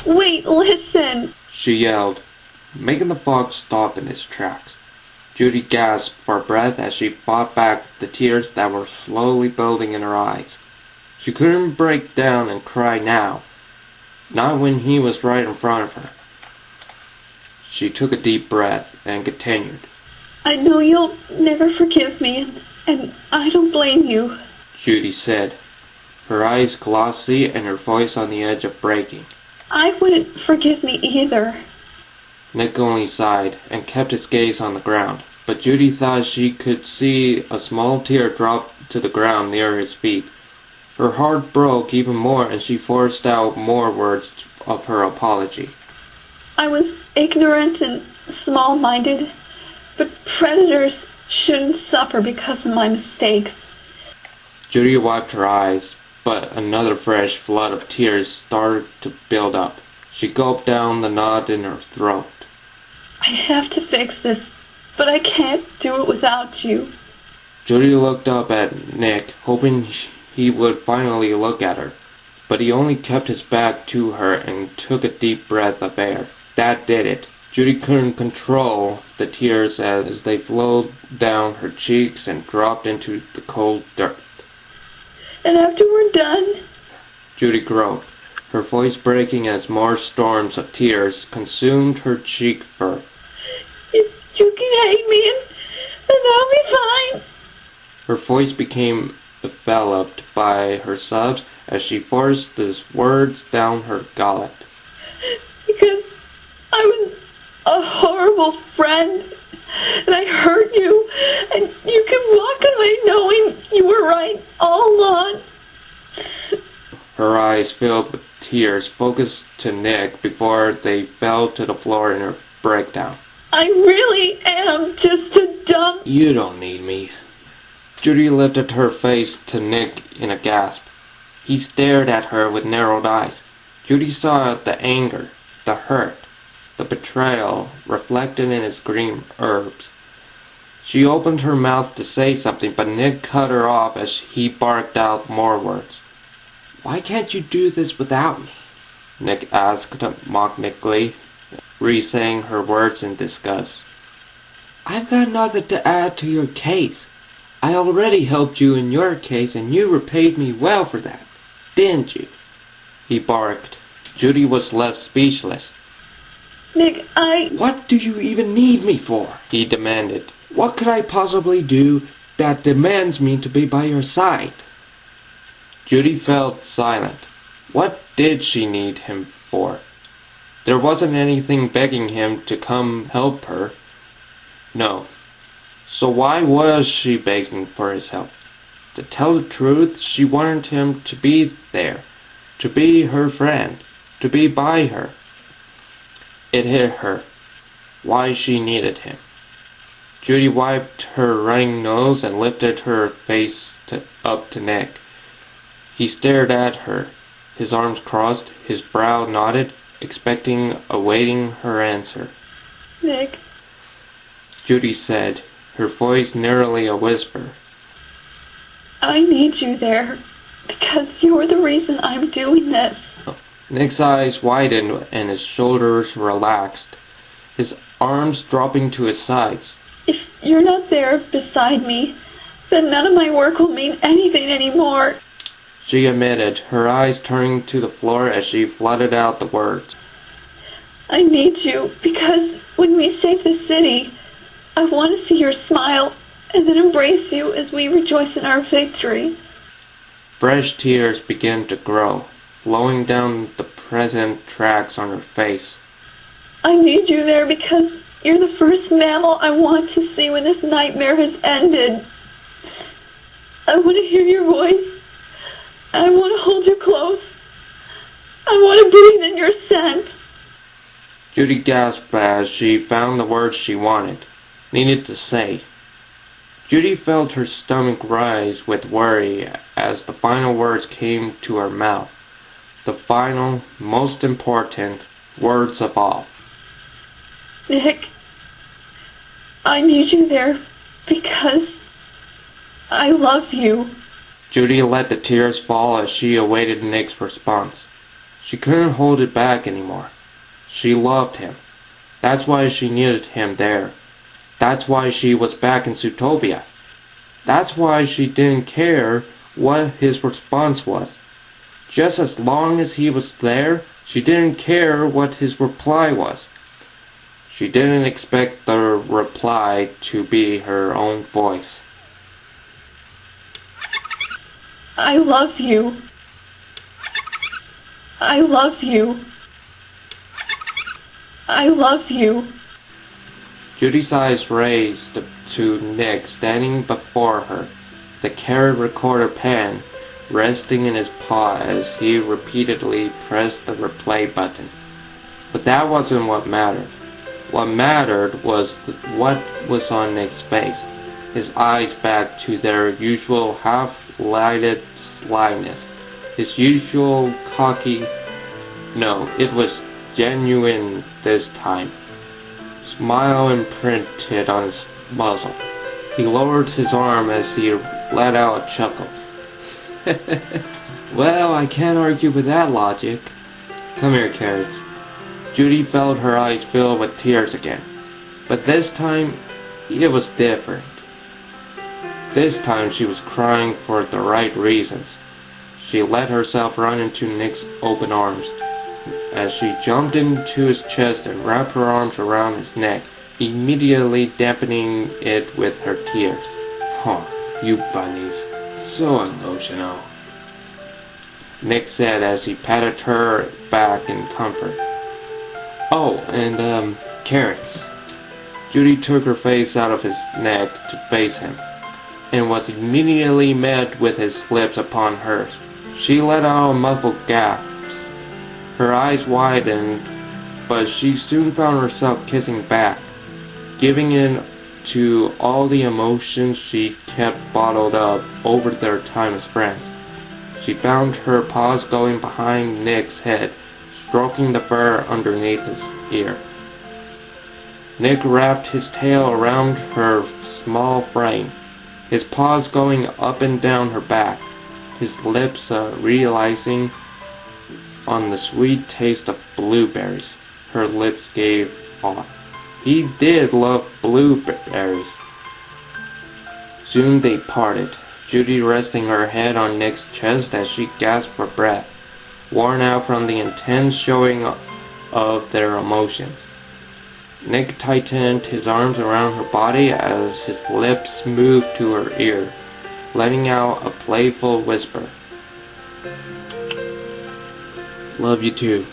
Wait, listen! She yelled, making the fox stop in its tracks. Judy gasped for breath as she fought back the tears that were slowly building in her eyes. She couldn't break down and cry now, not when he was right in front of her. She took a deep breath and continued. I know you'll never forgive me, and I don't blame you, Judy said, her eyes glossy and her voice on the edge of breaking. I wouldn't forgive me either. Nick only sighed and kept his gaze on the ground, but Judy thought she could see a small tear drop to the ground near his feet. Her heart broke even more as she forced out more words of her apology. I was ignorant and small-minded, but predators shouldn't suffer because of my mistakes. Judy wiped her eyes, but another fresh flood of tears started to build up. She gulped down the knot in her throat. I have to fix this, but I can't do it without you. Judy looked up at Nick, hoping he would finally look at her, but he only kept his back to her and took a deep breath of air. That did it. Judy couldn't control the tears as they flowed down her cheeks and dropped into the cold dirt. And after we're done, Judy groaned, her voice breaking as more storms of tears consumed her cheek fur. you can hate me and I'll be fine. Her voice became enveloped by her sobs as she forced these words down her gullet. Because I was a horrible friend, and I hurt you, and you can walk away knowing you were right all along. Her eyes filled with tears focused to Nick before they fell to the floor in her breakdown. I really am just a dumb... You don't need me. Judy lifted her face to Nick in a gasp. He stared at her with narrowed eyes. Judy saw the anger, the hurt, the betrayal reflected in his green herbs. She opened her mouth to say something, but Nick cut her off as he barked out more words. Why can't you do this without me? Nick asked mockingly, re-saying her words in disgust. I've got nothing to add to your case. I already helped you in your case, and you repaid me well for that, didn't you? He barked. Judy was left speechless. Nick, What do you even need me for? He demanded. What could I possibly do that demands me to be by your side? Judy felt silent. What did she need him for? There wasn't anything begging him to come help her. No. So why was she begging for his help? To tell the truth, she wanted him to be there, to be her friend, to be by her. It hit her. Why she needed him. Judy wiped her running nose and lifted her face up to Nick. He stared at her, his arms crossed, his brow knotted, awaiting her answer. Nick, Judy said, her voice nearly a whisper. I need you there, because you're the reason I'm doing this. Nick's eyes widened and his shoulders relaxed, his arms dropping to his sides. If you're not there beside me, then none of my work will mean anything anymore. She admitted, her eyes turning to the floor as she flooded out the words. I need you, because when we save the city, I want to see your smile and then embrace you as we rejoice in our victory. Fresh tears began to grow, flowing down the present tracks on her face. I need you there because you're the first mammal I want to see when this nightmare has ended. I want to hear your voice. I want to hold you close. I want to breathe in your scent. Judy gasped as she found the words she needed to say. Judy felt her stomach rise with worry as the final words came to her mouth. The final, most important words of all. Nick, I need you there because I love you. Judy let the tears fall as she awaited Nick's response. She couldn't hold it back anymore. She loved him. That's why she needed him there. That's why she was back in Zootopia. That's why she didn't care what his response was. Just as long as he was there, she didn't care what his reply was. She didn't expect the reply to be her own voice. I love you. I love you. I love you. Judy's eyes raised to Nick standing before her, the carrot recorder pen resting in his paw as he repeatedly pressed the replay button. But that wasn't what mattered. What mattered was what was on Nick's face, his eyes back to their usual half-lighted slyness, his usual cocky... No, it was genuine this time. Smile imprinted on his muzzle. He lowered his arm as he let out a chuckle. Well, I can't argue with that logic. Come here, Carrots. Judy felt her eyes fill with tears again. But this time, it was different. This time she was crying for the right reasons. She let herself run into Nick's open arms. As she jumped into his chest and wrapped her arms around his neck, immediately dampening it with her tears. Huh, you bunnies. So emotional. Nick said as he patted her back in comfort. Oh, and, Carrots. Judy took her face out of his neck to face him, and was immediately met with his lips upon hers. She let out a muffled gasp. Her eyes widened, but she soon found herself kissing back, giving in to all the emotions she kept bottled up over their time as friends. She found her paws going behind Nick's head, stroking the fur underneath his ear. Nick wrapped his tail around her small frame, his paws going up and down her back, his lips realizing on the sweet taste of blueberries her lips gave off. He did love blueberries. Soon they parted, Judy resting her head on Nick's chest as she gasped for breath, worn out from the intense showing of their emotions. Nick tightened his arms around her body as his lips moved to her ear, letting out a playful whisper. Love you too.